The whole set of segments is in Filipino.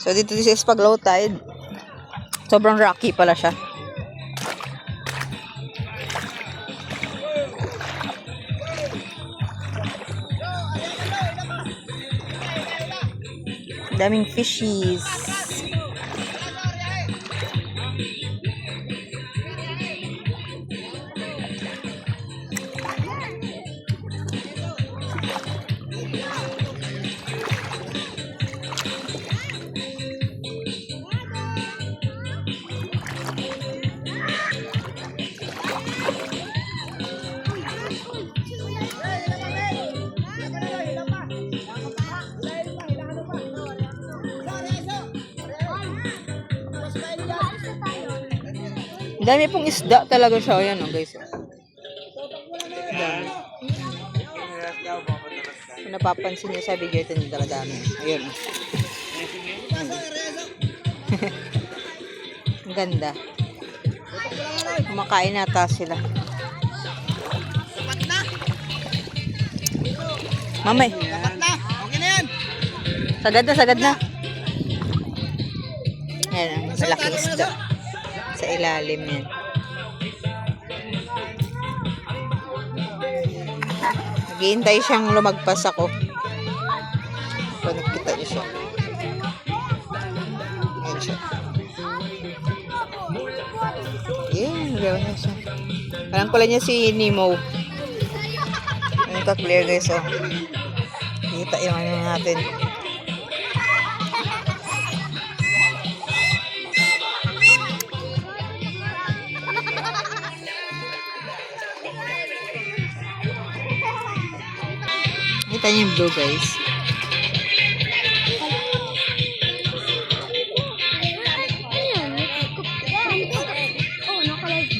So, dito this is pag low tide. Sobrang rocky pala siya. Daming fishies. Dami pong isda talaga siya. Ayan o guys. Dami. Kung napapansin niyo sa video ito, hindi talaga dami. Ayan o. Ang ganda. Kumakain nata sila. Mamay. Okay na yan. Sagad na. Ayan, malaking isda. Sa ilalim yan. Naghihintay siyang lumagpas ako. So, nakita niyo siya. Ayan siya. Ayan, gawin niya siya. Parang pala niya si Nemo. Ayan ka clear guys. Oh. Kita yung ano natin. Kita niyo yung blue guys.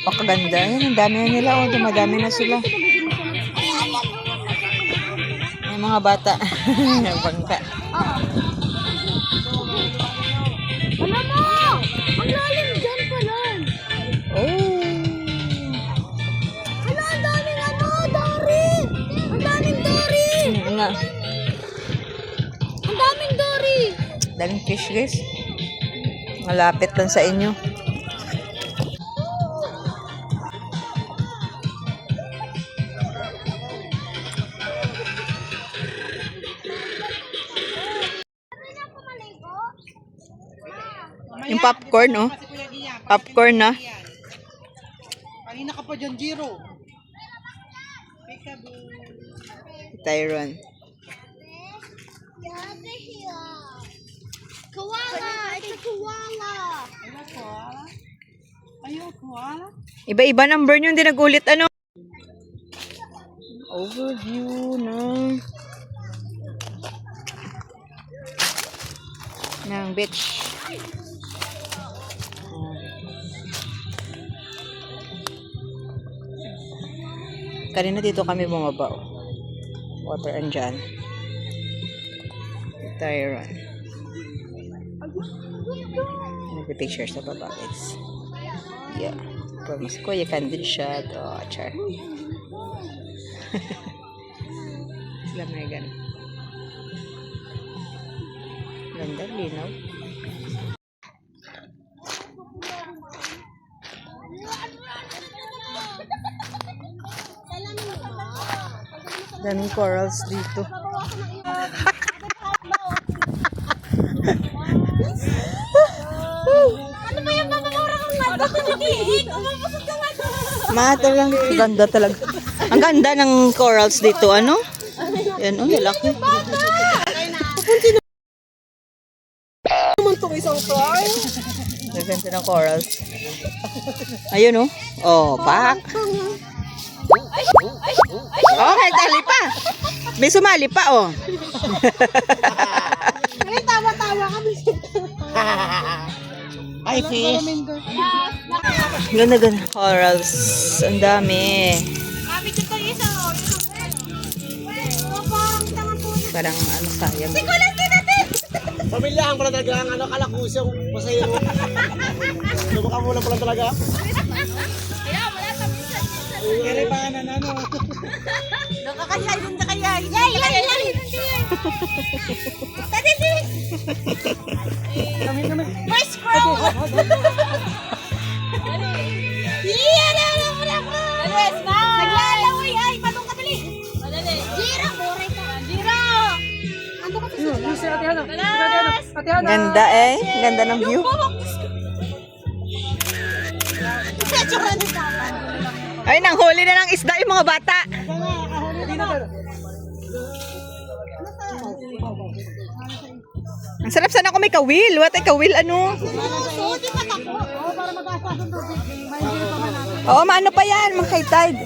Pakaganda. Yan, ang dami na nila. O, dumadami na sila. Ay, mga bata. Bangka. Ano mo? Ang lalim dyan pala. Oh. Ano, ang daming Dory! Ang daming Dory! Nga. Ang daming Dory! Daming fish guys. Malapit lang sa inyo. Yung popcorn, oh. Popcorn na. Kanina ka pa dyan, Jiro. Tyron. Koala! It's a koala! Ayun, koala. Iba-iba number nyo, hindi nagulit, ano? Overview ng beach. Kanina dito kami bumaba. Oh. Water andyan. Tyron. Nagpipicture sa baba, guys. Yeah. Promise ko, you can do shot. Oh, char. Sila may ganun. Ganda, linaw. Daming corals dito. Ano ba yung mamamura kang nagdakalihin? Umapasok ka nga. Mata lang. Ang ganda talaga. Ang ganda ng corals dito. Ano? Yan, oh, lalaki. Naman itong isang fry. Ang ganda ng corals. Ayun, oh. Oh, pak. Oh, kahit tali pa. May sumali pa, oh. Ay, tawa-tawa kami. Ay, fish. Ganda. Corals. Ang dami. Kami ko yung isa. Parang ano sayang. Sikulan natin! Pamilyahan pala talaga ang ano, kalakusang masaya mo. Lumaka mo lang pala talaga. Kaya, wala kami sa Kaya pa na ano. nakakasay din na kaya. Yay! Tati, Ganda eh. Ganda ng view. Ay, nanghuli na ng isda yung mga bata. Ang sarap sana kung may kawil. What ay kawil, ano? Oo, maano pa yan, mga kay-tide.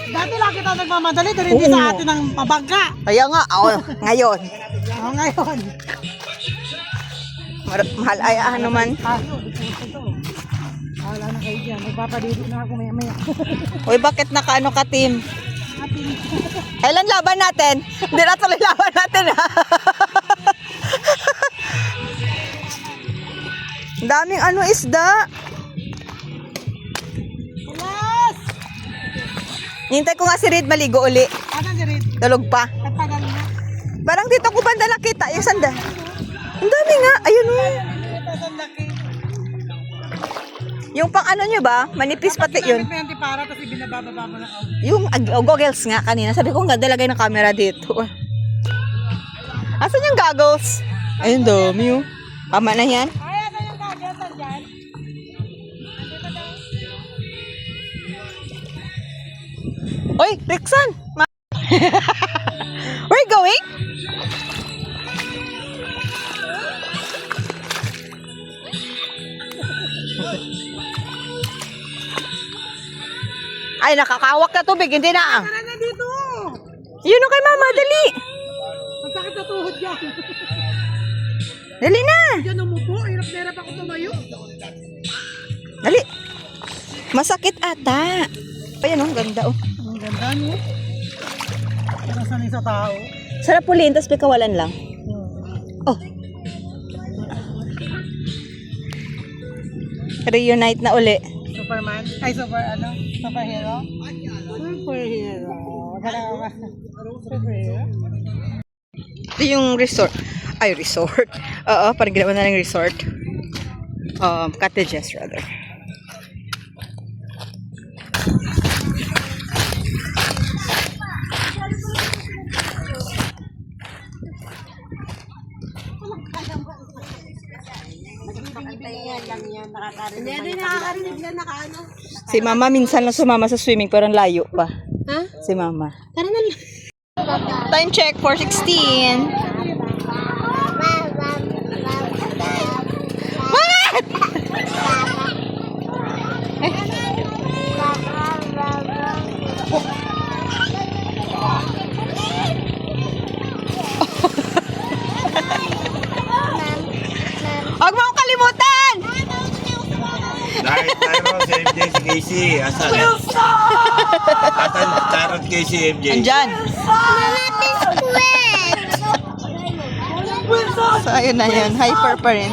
Dati lang kita nagmamadali, dahil hindi sa atin ang pabangga. Kaya nga, ngayon. Ngayon. Mahal ay ano man. Wala na kayo dyan, magpapadili na ako maya-maya. Uy, bakit nakaano ka, team? Kailan laban natin? Hindi na tuloy laban natin, ha? Ang daming ano isda. Yes! Hintay ko nga si Reed maligo uli. Ano si Red? Tulog pa. Nagpagal na. Parang dito ko banda nakita yung sanda. Ang dami nga. Ayun o. Ito sa laki. Yung pang ano nyo ba? Manipis pati yun. May para, tapos ibinabababa mo na. Yung goggles nga kanina. Sabi ko, ang ganda lagay ng camera dito. Asan yung goggles? Ayun, dami oh. Tama na yan. Ay, ano yung kagatan dyan? Oy, Rixan! Where you going? Ay, nakakawak na tubig. Hindi na. Tara na dito! Yun o kay mama, dali. Ang sakit na tuhod dyan. Dali na. Diyan umupo, hirap ako tumayo. Dali. Masakit ata. Ayan oh, ganda oh. Ang ganda no? Para sanay sa tao. Sarap puliin, tapos pikawalan lang. Oh. Reunite na uli. Superman? Ay, superhero? Superhero. Superhero? Ito yung resort. Ay, resort. Oo, parang ginawa na ng resort. Cottages rather. Si mama minsan lang sumama sa swimming pero ang layo pa. Ha? Si mama. Tara na. Time check, 4:16. What? Huwag mo akong kalimutan! Dahil tayo si MJ si Casey. Asan? Asan tarot kay si MJ? Andyan. So, ayun na yun. Hyper pa rin.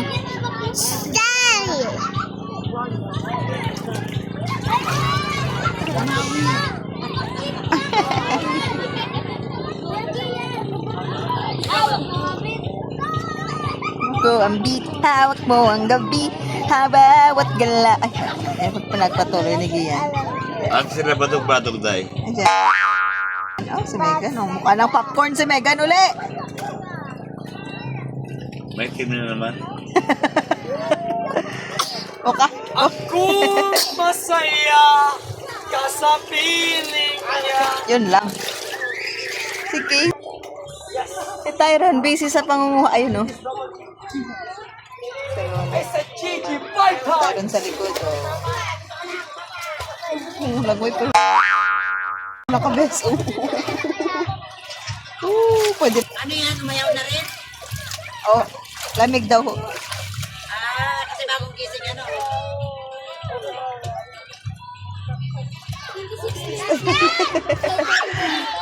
Ko ang beat, hawak mo ang gabi, habawat gala. Ay, nagpatuloy ni Gian. Ang sila batog-batog day. Andyan. Oh, si Megan. Oh, mukha ng popcorn si Megan uli. May kinin naman. Okay. Ako masaya ka sa piling niya. Yun lang. Si Kay. Si Tyron, busy sa pangunguha. Ayun, no? Sa Gigi Piper. Tyron sa likod, oh. Lagoy pa. Nakabes, oh. Pwede. Ano yan? Umayaw na rin? Oh, lamig daw. Kasi bagong gising ano.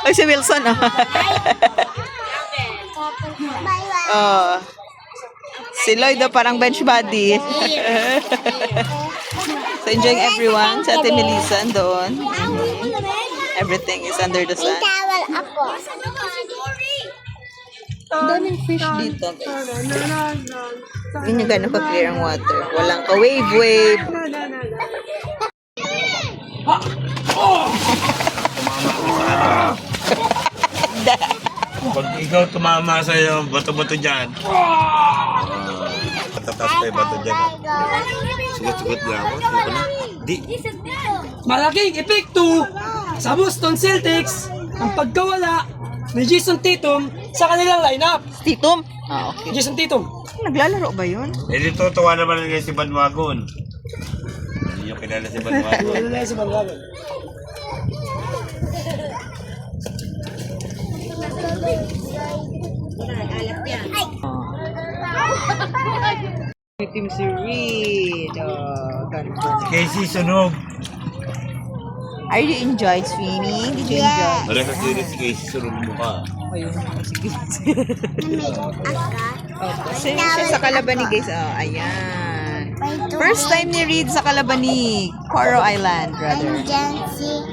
Ay, si Wilson, oh. Oh. Si Lloyd, oh, parang bench body. So, enjoying everyone. Sa Ate Melissa, doon. Everything is under the sun. Ang daming fish dito, guys. Hindi nyo ganun pa-clear ang water. Walang ka-wave-wave. Pag ikaw tumama sa'yo, bato-bato dyan. Tataas pa yung bato dyan. Sugot-sugot na ako. Hindi ko na. Di. Malaking epekto sa Boston Celtics ang pagkawala ni Jason Tatum sa kanilang lineup. Titom? Ah, okay. Jason Tatum. Naglalaro ba yun? Eh, di tutuwa naman ngayon si Banwagon. Hindi nyo kilala si Banwagon. Ano na si Banwagon? Team si Reed. Oh, ganda. Casey, sunog. Are you enjoyed swimming? Did you enjoy? Mareka kiri si Casey, sunog mo ka. Ayun, sige. Okay. Siya sa Calabani, guys. Oh, ayan. First time ni Reed sa Calabani, Coral Island, brother. Andyan si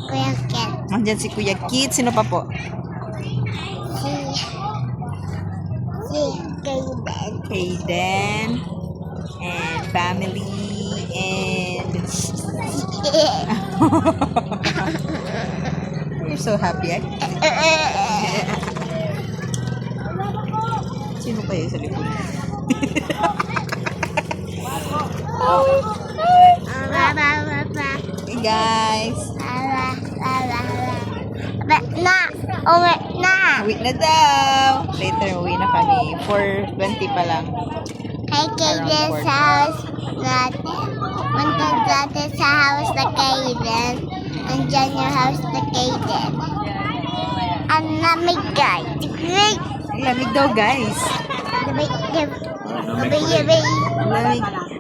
Kuya Ken. Andyan si Kuya Kit. Sino pa po? Si Kaden. Hayden. And family. And... You're so happy, eh? Sino kayo sa likod? Hey, guys. Na! Uwi na! Uwi na daw. Later, uwi na kami. 4:20 pa lang. Kay Kaden sa house natin. Punta natin sa house na Kaden. Andyan yung house na Kaden. Ang lamig, guys. Great! Ang lamig daw, guys.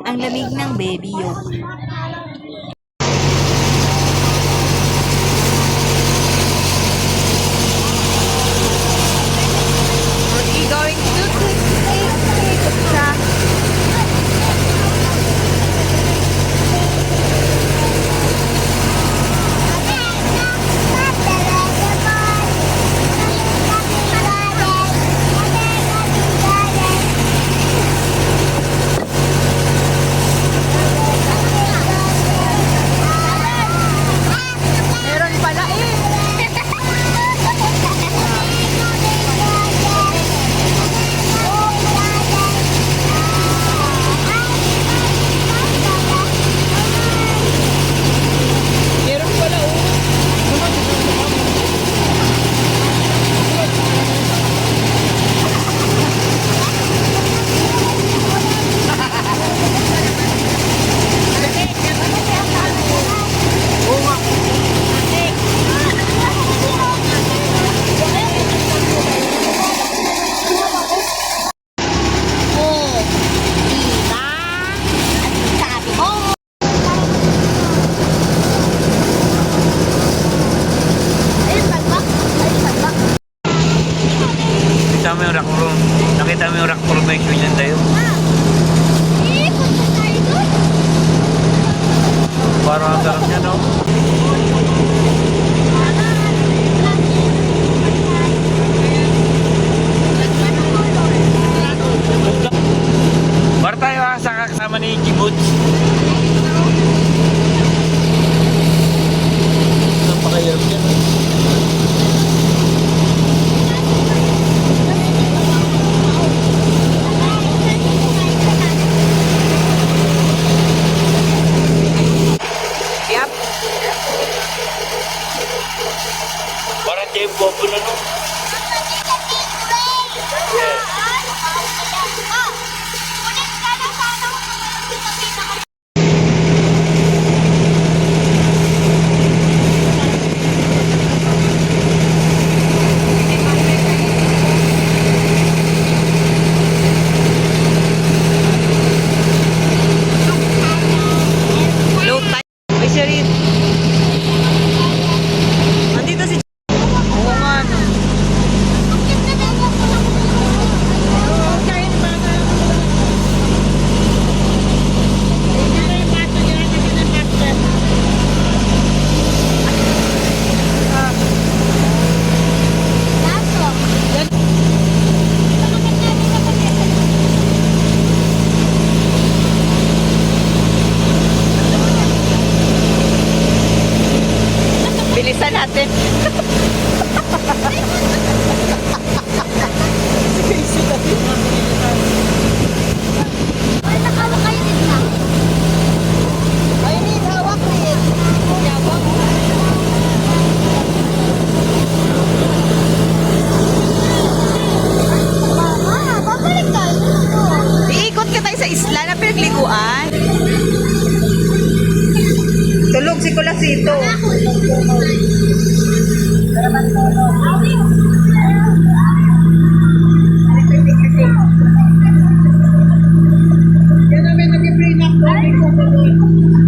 Ang lamig ng baby yun. Are you going to meron pala eh. Meron pala oh. Nakita mo yung rock room. Nakita mo yung rock formation yan tayo. Parang ang sarap niya, no? Bar tayo ha, sa kasama ni Kibuts. Napakahirap yan. Yep. Parang tayo bobo na, no? Low tide. Uy, si Reed. Andito si... Oo nga, no. Bilisan natin.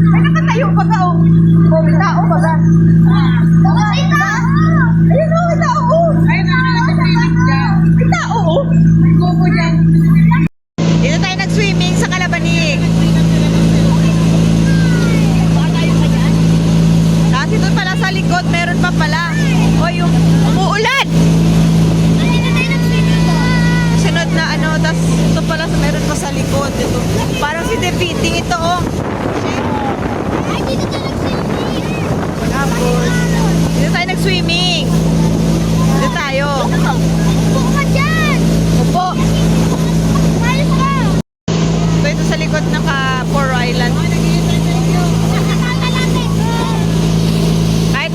Ay, nakatayo pa ka, oh. Oh, may tao pa ka. Ayun, oh, may tao, oh. Ayun, may tao, oh. May kuko dyan. Dito tayo nag-swimming sa Kalabanig. Kasi doon pala sa likod, meron pa pala. O, yung umuulan. Sunod na ano, tas ito pala meron pa sa likod. Ito. Parang si Depiting ito, oh. Tapos, dito tayo nag-swimming. Dito tayo. Upo. Ito sa likod naka 4 Island. Kahit,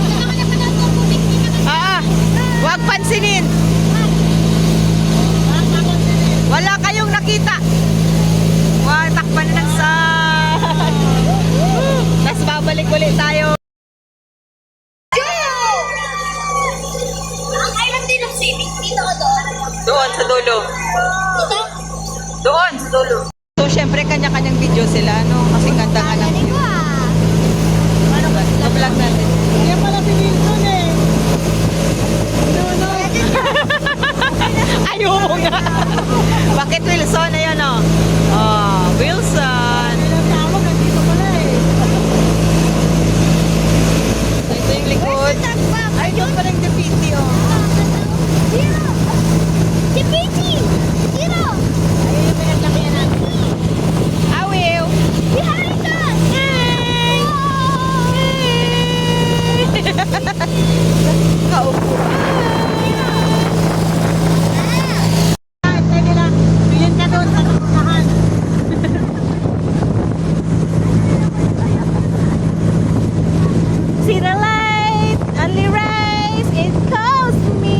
wag pansinin. Wala kayong nakita. Wag, takpan na ng sun. Tapos babalik ulit tayo. Doon sa dulo. Doon sa dulo. So, syempre, kanya-kanyang video sila, no? Kasi ganda nga ng view. Vlog natin. Yan pala si Wilson eh. Ay, oo nga. Bakit Wilson? Ayan, oh. Oh, Wilson. So, ito yung likod. Ay, doon pa rin Depiti, oh. Awiw. Kaupo. See the light, only rise, it calls me.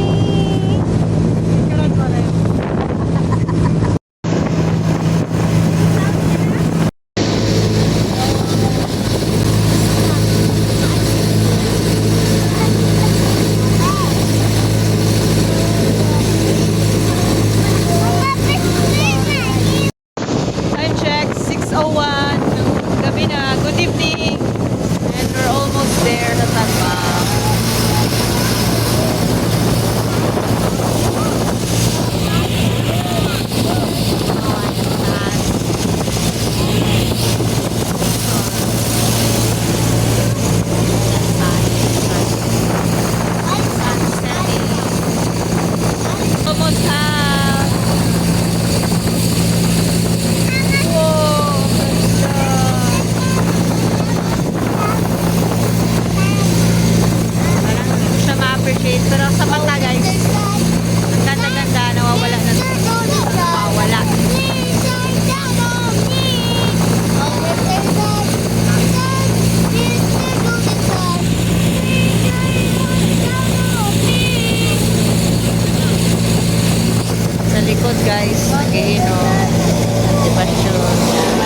Time check, 6:01 ng gabi na. Good evening. And we're almost there sa Tatbang. Almost half. Wow, ganda. Parang hindi ko siya ma-appreciate. Pero sa mata, guys, ang ganda-ganda, nawawala na. Nawawala. Sa likod, guys, nag-iinom. Motivasyon.